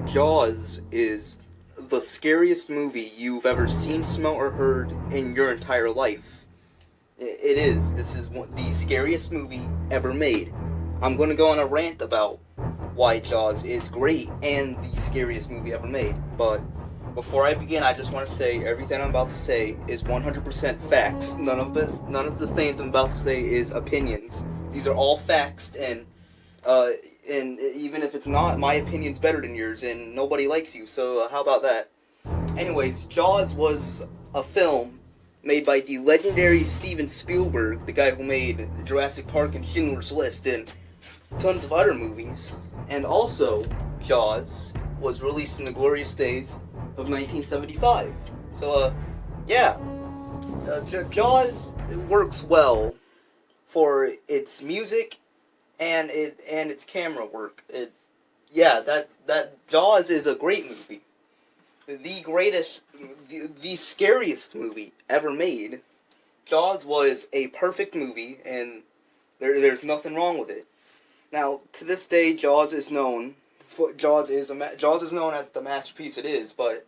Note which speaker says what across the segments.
Speaker 1: Jaws is the scariest movie you've ever seen, smelled, or heard in your entire life. It is. This is the scariest movie ever made. I'm going to go on a rant about why Jaws is great and the scariest movie ever made. But before I begin, I just want to say everything I'm about to say is 100% facts. None of the things I'm about to say is opinions. These are all facts, uh, and even if it's not, my opinion's better than yours, and nobody likes you. So how about that? Anyways, Jaws was a film made by the legendary Steven Spielberg, the guy who made Jurassic Park and Schindler's List and tons of other movies. And also, Jaws was released in the glorious days of 1975. So, yeah, Jaws works well for its music and its camera work. Yeah, that Jaws is a great movie. The greatest, the scariest movie ever made. Jaws was a perfect movie, and there's nothing wrong with it. Now, to this day, Jaws is known. Jaws is known as the masterpiece it is, but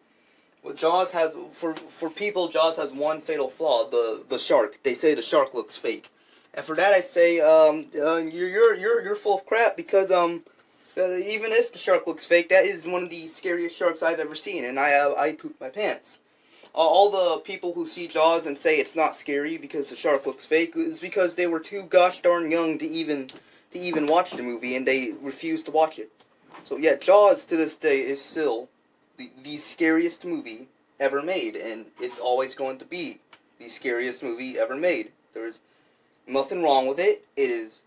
Speaker 1: what Jaws has for people, Jaws has one fatal flaw: the shark. They say the shark looks fake, and for that I say, you're full of crap because even if the shark looks fake, that is one of the scariest sharks I've ever seen, and I pooped my pants. All the people who see Jaws and say it's not scary because the shark looks fake is because they were too gosh darn young to even watch the movie, and they refused to watch it. So yeah, Jaws to this day is still the scariest movie ever made, and it's always going to be the scariest movie ever made. There's nothing wrong with it. It is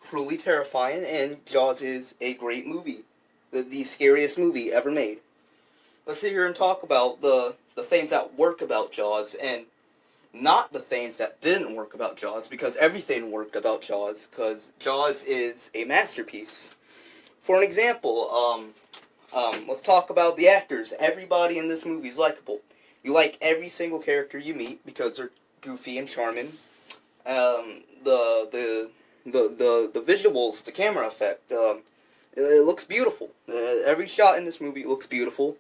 Speaker 1: truly terrifying, and Jaws is a great movie. The scariest movie ever made. Let's sit here and talk about the things that work about Jaws and not the things that didn't work about Jaws, because everything worked about Jaws, because Jaws is a masterpiece. For an example, let's talk about the actors. Everybody in this movie is likable. You like every single character you meet because they're goofy and charming. The visuals, the camera effect, it looks beautiful. Every shot in this movie looks beautiful,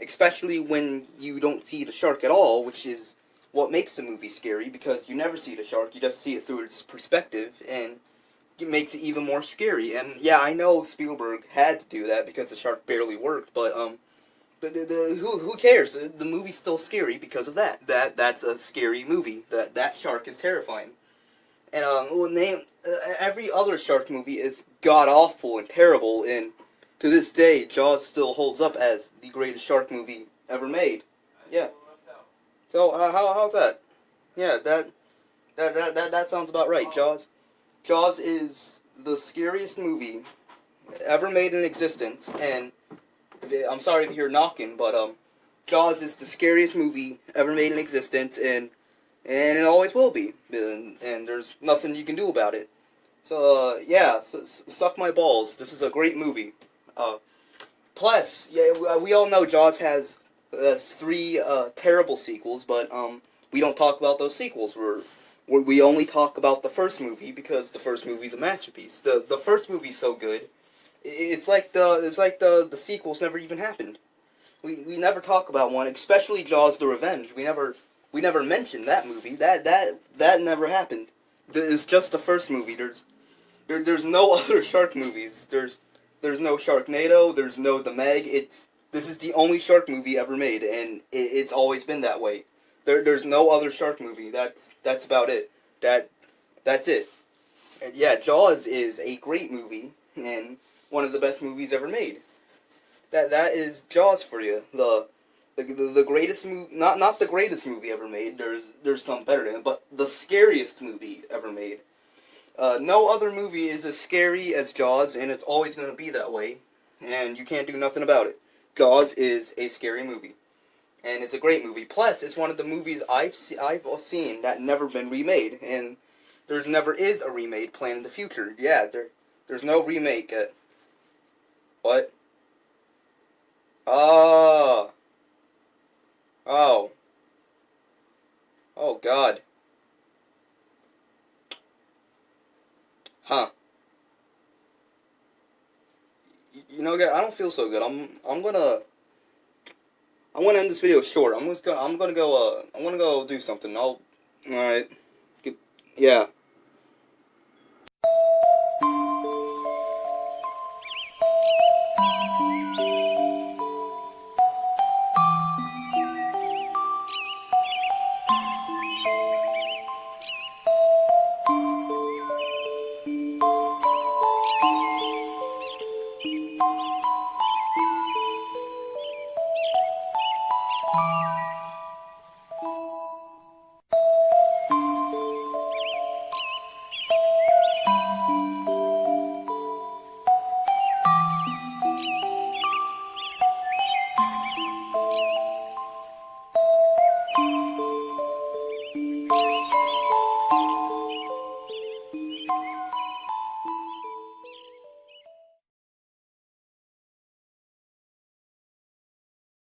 Speaker 1: especially when you don't see the shark at all, which is what makes the movie scary, because you never see the shark, you just see it through its perspective, and it makes it even more scary. And yeah, I know Spielberg had to do that because the shark barely worked, but who cares? The movie's still scary because of that. That's a scary movie. That shark is terrifying. And every other shark movie is god awful and terrible, and to this day, Jaws still holds up as the greatest shark movie ever made. Yeah. So how's that? Yeah, that sounds about right. Jaws is the scariest movie ever made in existence, and I'm sorry if you're knocking, but Jaws is the scariest movie ever made in existence, and it always will be, and there's nothing you can do about it. So yeah, suck my balls. This is a great movie. Uh, Plus, yeah, we all know Jaws has three terrible sequels, but we don't talk about those sequels. We only talk about the first movie because the first movie's a masterpiece. The first movie's so good, it's like the sequels never even happened. We never talk about one, especially Jaws: The Revenge. We never mentioned that movie. That never happened. It's just the first movie. There's no other shark movies. There's no Sharknado. There's no The Meg. This is the only shark movie ever made, and it's always been that way. There's no other shark movie. That's about it. That's it. And yeah, Jaws is a great movie and one of the best movies ever made. That is Jaws for you. The greatest movie, not the greatest movie ever made. There's some better than it, but the scariest movie ever made. No other movie is as scary as Jaws, and it's always going to be that way, and you can't do nothing about it. Jaws is a scary movie, and it's a great movie. Plus, it's one of the movies I've seen that never been remade, and there's never is a remake planned in the future. Yeah, there's no remake. What? Ah, oh, oh God, huh? know, guys, I don't feel so good. I'm gonna end this video short. I'm gonna go do something. All right. Yeah.